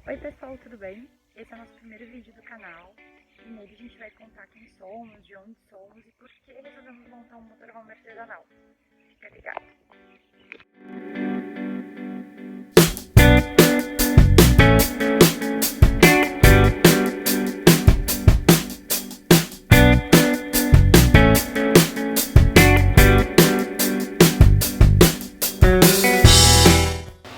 Oi pessoal, tudo bem? Esse é o nosso primeiro vídeo do canal e nele a gente vai contar quem somos, de onde somos e por que resolvemos montar um motorhome artesanal. Fica ligado!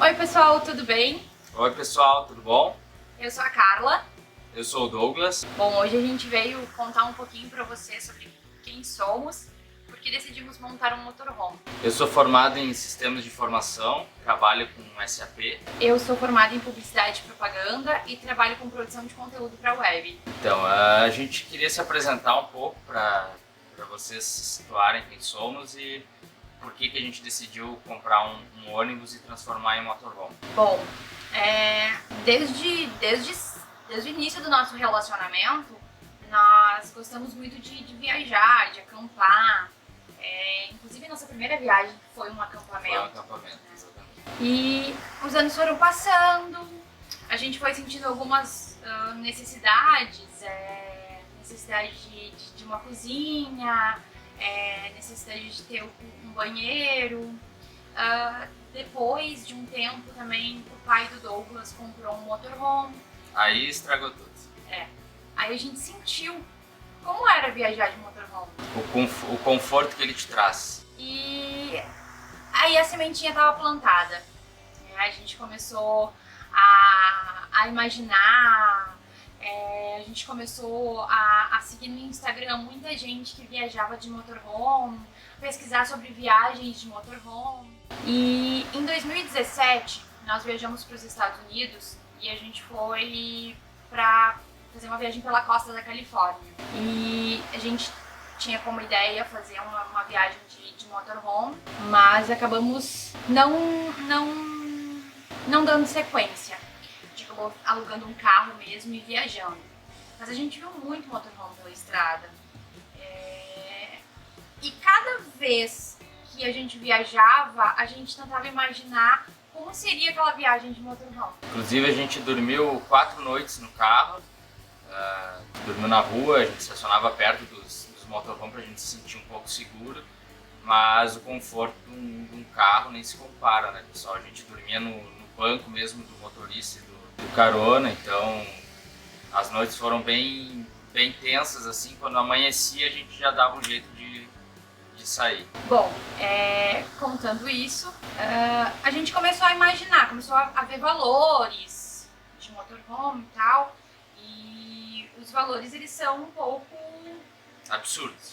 Oi pessoal, tudo bem? Oi pessoal, tudo bom? Eu sou a Carla. Eu sou o Douglas. Bom, hoje a gente veio contar um pouquinho pra você sobre quem somos, porque decidimos montar um motorhome. Eu sou formado em sistemas de informação, trabalho com SAP. Eu sou formada em publicidade e propaganda e trabalho com produção de conteúdo para web. Então, a gente queria se apresentar um pouco para vocês se situarem quem somos e por que a gente decidiu comprar um ônibus e transformar em motorhome. Bom, desde o início do nosso relacionamento, nós gostamos muito de viajar, de acampar. Inclusive, nossa primeira viagem foi um acampamento. Foi um acampamento, exatamente. E os anos foram passando, a gente foi sentindo algumas necessidades, necessidade de uma cozinha, necessidade de ter um banheiro. Depois de um tempo também, o pai do Douglas comprou um motorhome. Aí estragou tudo. Aí a gente sentiu como era viajar de motorhome. O conforto que ele te traz. E aí a sementinha estava plantada. A gente começou a imaginar, a gente começou a seguir no Instagram muita gente que viajava de motorhome, pesquisar sobre viagens de motorhome. E em 2017 nós viajamos para os Estados Unidos e a gente foi para fazer uma viagem pela costa da Califórnia. E a gente tinha como ideia fazer uma viagem de motorhome, mas acabamos não dando sequência. A gente acabou alugando um carro mesmo e viajando. Mas a gente viu muito motorhome pela estrada. E cada vez que a gente viajava, a gente tentava imaginar como seria aquela viagem de motorhome. Inclusive a gente dormiu 4 noites no carro, dormiu na rua, a gente estacionava perto dos motorhome para a gente se sentir um pouco seguro, mas o conforto de um carro nem se compara, né pessoal? A gente dormia no banco mesmo do motorista e do carona, então as noites foram bem tensas assim. Quando amanhecia a gente já dava um jeito de sair. Bom, contando isso, a gente começou a imaginar, começou a ver valores de motorhome e tal, e os valores eles são um pouco absurdos,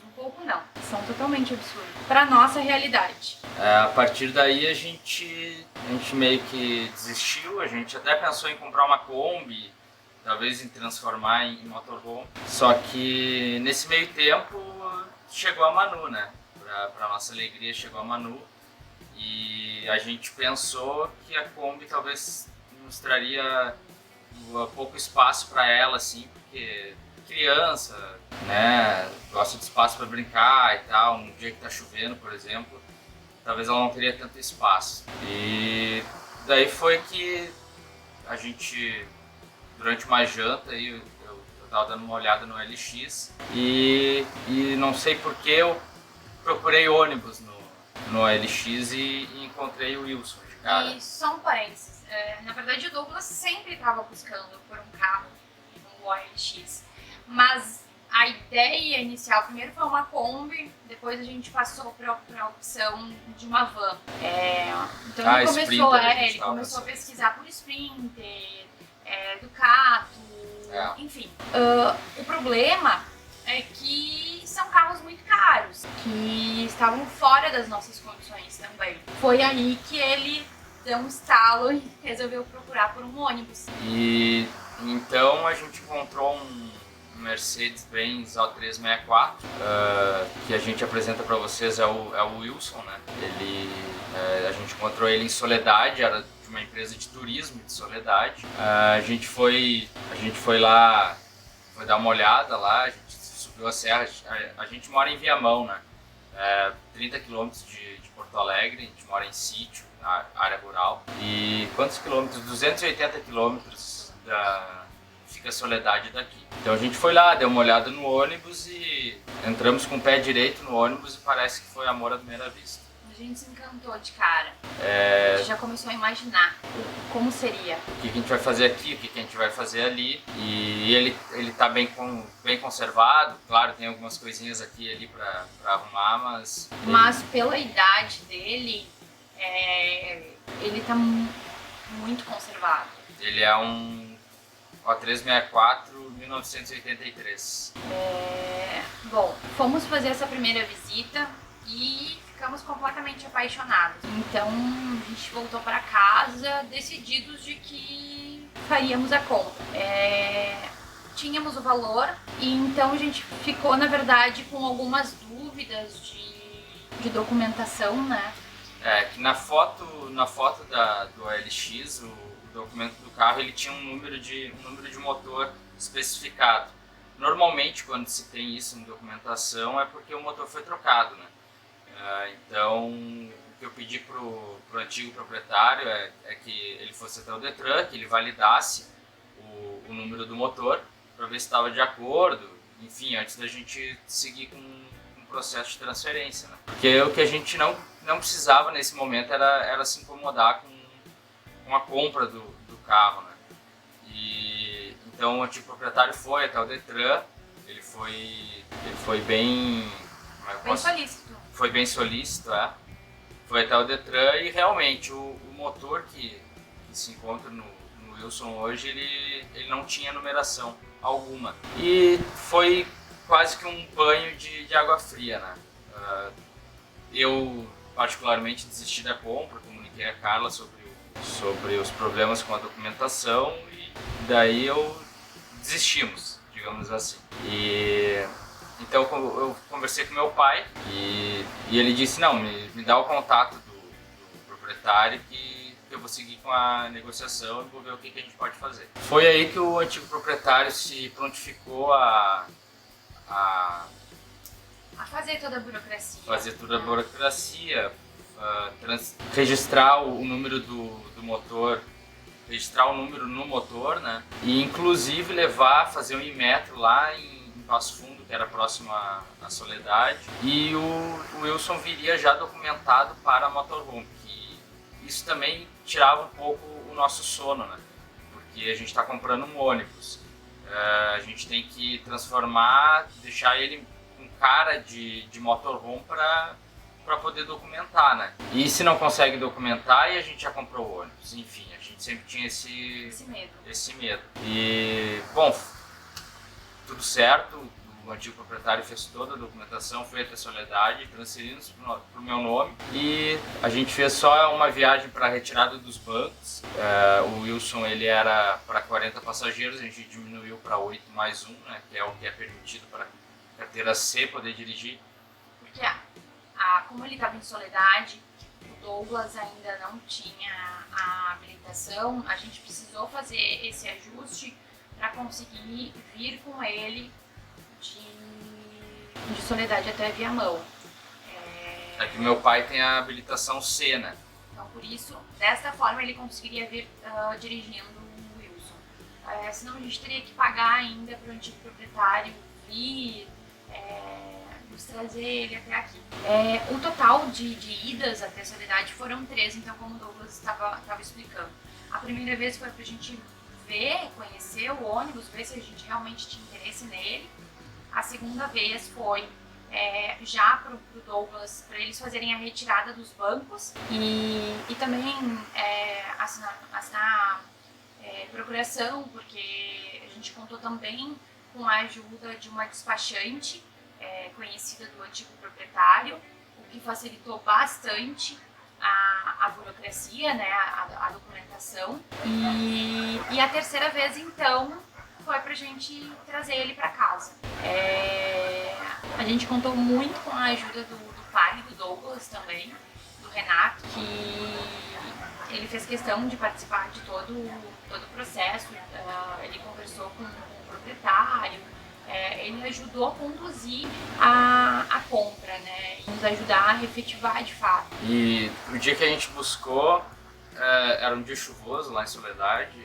um pouco não, são totalmente absurdos para nossa realidade. A partir daí a gente meio que desistiu, a gente até pensou em comprar uma Kombi, talvez em transformar em motorhome, só que nesse meio tempo chegou a Manu, né? Pra nossa alegria chegou a Manu e a gente pensou que a Kombi talvez nos traria pouco espaço para ela, assim, porque criança, né, gosta de espaço para brincar e tal. Um dia que tá chovendo, por exemplo, talvez ela não teria tanto espaço. E daí foi que a gente, durante uma janta aí, eu tava dando uma olhada no LX e não sei porque eu procurei ônibus no LX e encontrei o Wilson de cara. E só um parênteses, na verdade o Douglas sempre estava buscando por um carro no OLX, mas a ideia inicial primeiro foi uma Kombi, depois a gente passou para a opção de uma van. Então ele começou a pesquisar por Sprinter, Ducato, enfim. O problema é que são carros muito caros, que estavam fora das nossas condições também. Foi aí que ele deu um estalo e resolveu procurar por um ônibus. E então a gente encontrou um Mercedes-Benz O364, que a gente apresenta para vocês, é o Wilson, né? A gente encontrou ele em Soledade, era de uma empresa de turismo de Soledade. A gente foi lá, foi dar uma olhada lá, a gente subiu a serra. A gente mora em Viamão, né? 30 km de Porto Alegre, a gente mora em sítio. na área rural. E quantos quilômetros? 280 quilômetros fica a Soledade daqui. Então a gente foi lá, deu uma olhada no ônibus e entramos com o pé direito no ônibus e parece que foi amor à primeira vista. A gente se encantou de cara. A gente já começou a imaginar como seria. O que a gente vai fazer aqui, o que a gente vai fazer ali. E ele tá bem conservado. Claro, tem algumas coisinhas aqui e ali para arrumar, mas... Mas pela idade dele, ele tá muito conservado. Ele é um O364 1983. Bom, fomos fazer essa primeira visita e ficamos completamente apaixonados. Então a gente voltou para casa decididos de que faríamos a compra. Tínhamos o valor e então a gente ficou, na verdade, com algumas dúvidas de documentação, né? Que na foto do OLX, o documento do carro, ele tinha um número de motor especificado. Normalmente, quando se tem isso em documentação, é porque o motor foi trocado, né? Então, o que eu pedi pro antigo proprietário é que ele fosse até o Detran, que ele validasse o número do motor para ver se estava de acordo, enfim, antes da gente seguir com um processo de transferência, né? Porque o que a gente não precisava nesse momento era se incomodar com a compra do carro, né? E então o antigo proprietário foi até o Detran, ele foi bem... solícito. Foi bem solícito, Foi até o Detran e realmente o motor que se encontra no Wilson hoje, ele não tinha numeração alguma. E foi quase que um banho de água fria, né? Eu particularmente desisti da compra, comuniquei a Carla sobre os problemas com a documentação e daí desistimos, digamos assim. Então eu conversei com meu pai e ele disse, não, me dá o contato do proprietário que eu vou seguir com a negociação e vou ver o que a gente pode fazer. Foi aí que o antigo proprietário se prontificou a fazer toda a burocracia. Registrar o número do motor, registrar o número no motor, né? E inclusive fazer um Inmetro lá em Passo Fundo, que era próximo à Soledade, e o Wilson viria já documentado para a motorhome, que isso também tirava um pouco o nosso sono, né? Porque a gente está comprando um ônibus, a gente tem que transformar, deixar ele com cara de motorhome para poder documentar, né? E se não consegue documentar, e a gente já comprou o ônibus, enfim, a gente sempre tinha esse medo. E, bom, tudo certo, o antigo proprietário fez toda a documentação, foi até a Soledade, transferindo para o meu nome e a gente fez só uma viagem para a retirada dos bancos. O Wilson ele era para 40 passageiros, a gente diminuiu para 8 mais 1, né, que é o que é permitido para a carteira C poder dirigir. Porque como ele estava em Soledade, o Douglas ainda não tinha a habilitação, a gente precisou fazer esse ajuste para conseguir vir com ele de Soledade até Viamão. É que meu pai tem a habilitação C, né? Então, por isso, desta forma, ele conseguiria vir dirigindo o Wilson. Senão a gente teria que pagar ainda para o antigo proprietário vir, nos trazer ele até aqui. O total de idas até Soledade foram 3, então como o Douglas estava explicando. A primeira vez foi para a gente conhecer o ônibus, ver se a gente realmente tinha interesse nele. A segunda vez foi já pro Douglas, para eles fazerem a retirada dos bancos e também assinar procuração, porque a gente contou também com a ajuda de uma despachante conhecida do antigo proprietário, o que facilitou bastante a burocracia, né, a documentação. E a terceira vez, então, foi pra gente trazer ele para casa. A gente contou muito com a ajuda do pai do Douglas também, do Renato, que ele fez questão de participar de todo o processo. Ele conversou com o proprietário, ele ajudou a conduzir a compra, né? E nos ajudar a efetivar de fato. E o dia que a gente buscou, era um dia chuvoso lá em Soledade,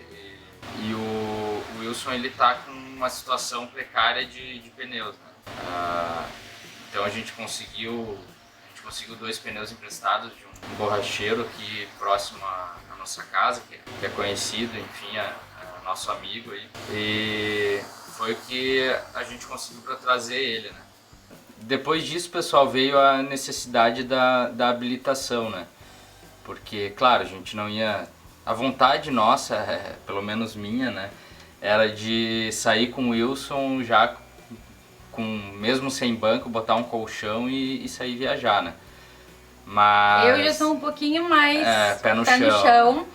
e o Wilson ele tá com uma situação precária de pneus, né? Então a gente conseguiu 2 pneus emprestados de um borracheiro aqui próximo à nossa casa, que é conhecido, enfim, é nosso amigo aí. E foi o que a gente conseguiu para trazer ele, né? Depois disso, pessoal, veio a necessidade da habilitação, né? Porque, claro, a gente não ia... A vontade nossa, pelo menos minha, né? Era de sair com o Wilson já mesmo sem banco, botar um colchão e sair viajar, né? Mas... Eu já sou um pouquinho mais pé no chão.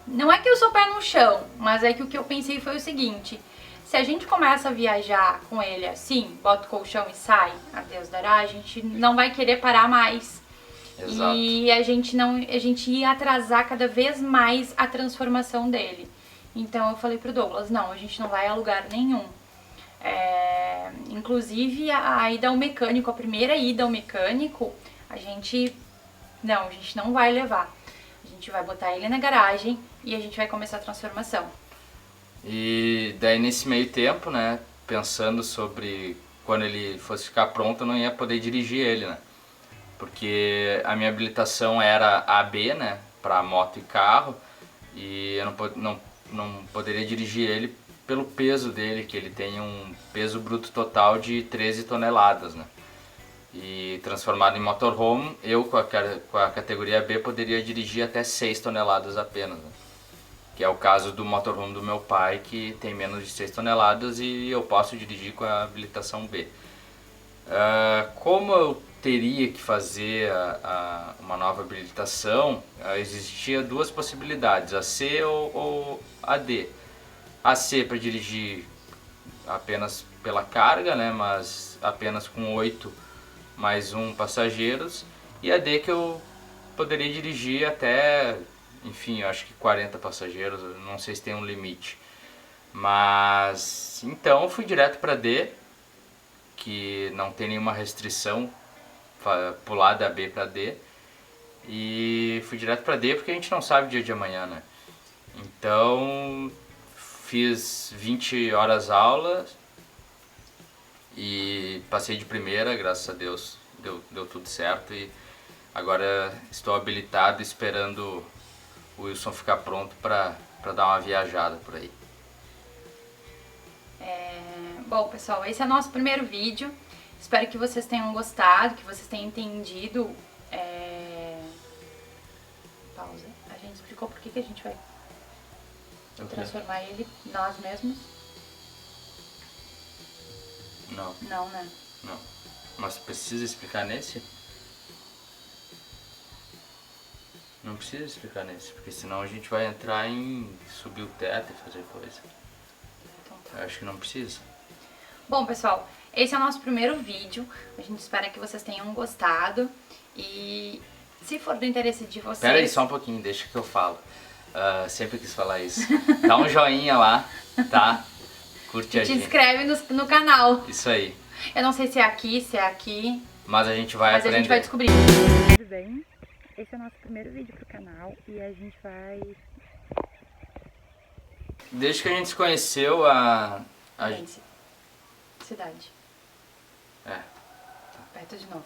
Não é que eu sou pé no chão, mas é que o que eu pensei foi o seguinte: se a gente começa a viajar com ele assim, bota o colchão e sai, a Deus dará, a gente não vai querer parar mais. Exato. E a gente ia atrasar cada vez mais a transformação dele. Então eu falei pro Douglas, não, a gente não vai a lugar nenhum. Inclusive a ida ao mecânico, a primeira ida ao mecânico, a gente não vai levar. A gente vai botar ele na garagem e a gente vai começar a transformação. E daí nesse meio tempo, né, pensando sobre quando ele fosse ficar pronto, eu não ia poder dirigir ele, né? Porque a minha habilitação era AB, né, para moto e carro, e eu não poderia dirigir ele pelo peso dele, que ele tem um peso bruto total de 13 toneladas, né? E transformado em motorhome, eu com a categoria B poderia dirigir até 6 toneladas apenas, né? Que é o caso do motorhome do meu pai, que tem menos de 6 toneladas e eu posso dirigir com a habilitação B. Como eu teria que fazer uma nova habilitação, existia 2 possibilidades, a C ou a D. A C para dirigir apenas pela carga, né, mas apenas com 8 mais 1 passageiros, e a D que eu poderia dirigir até, enfim, eu acho que 40 passageiros, não sei se tem um limite. Mas então eu fui direto para D, que não tem nenhuma restrição pular da B para D, e fui direto para D porque a gente não sabe o dia de amanhã, né? Então fiz 20 horas aulas e passei de primeira, graças a Deus deu tudo certo, e agora estou habilitado esperando o Wilson ficar pronto para dar uma viajada por aí. Bom, pessoal, esse é o nosso primeiro vídeo. Espero que vocês tenham gostado, que vocês tenham entendido. Pausa. A gente explicou por que a gente vai transformar ele nós mesmos? Não. Não, né? Não. Mas precisa explicar nesse? Não precisa explicar nesse, porque senão a gente vai entrar em subir o teto e fazer coisa. Então, tá. Eu acho que não precisa. Bom, pessoal, esse é o nosso primeiro vídeo. A gente espera que vocês tenham gostado. E se for do interesse de vocês... Espera aí só um pouquinho, deixa que eu falo. Sempre quis falar isso. Dá um joinha lá, tá? Curte a gente. Se inscreve no canal. Isso aí. Eu não sei se é aqui. Mas a gente vai aprender. Mas a gente vai descobrir. Tudo bem? Esse é o nosso primeiro vídeo pro canal e a gente vai... Desde que a gente se conheceu, Cidade. Aperta de novo.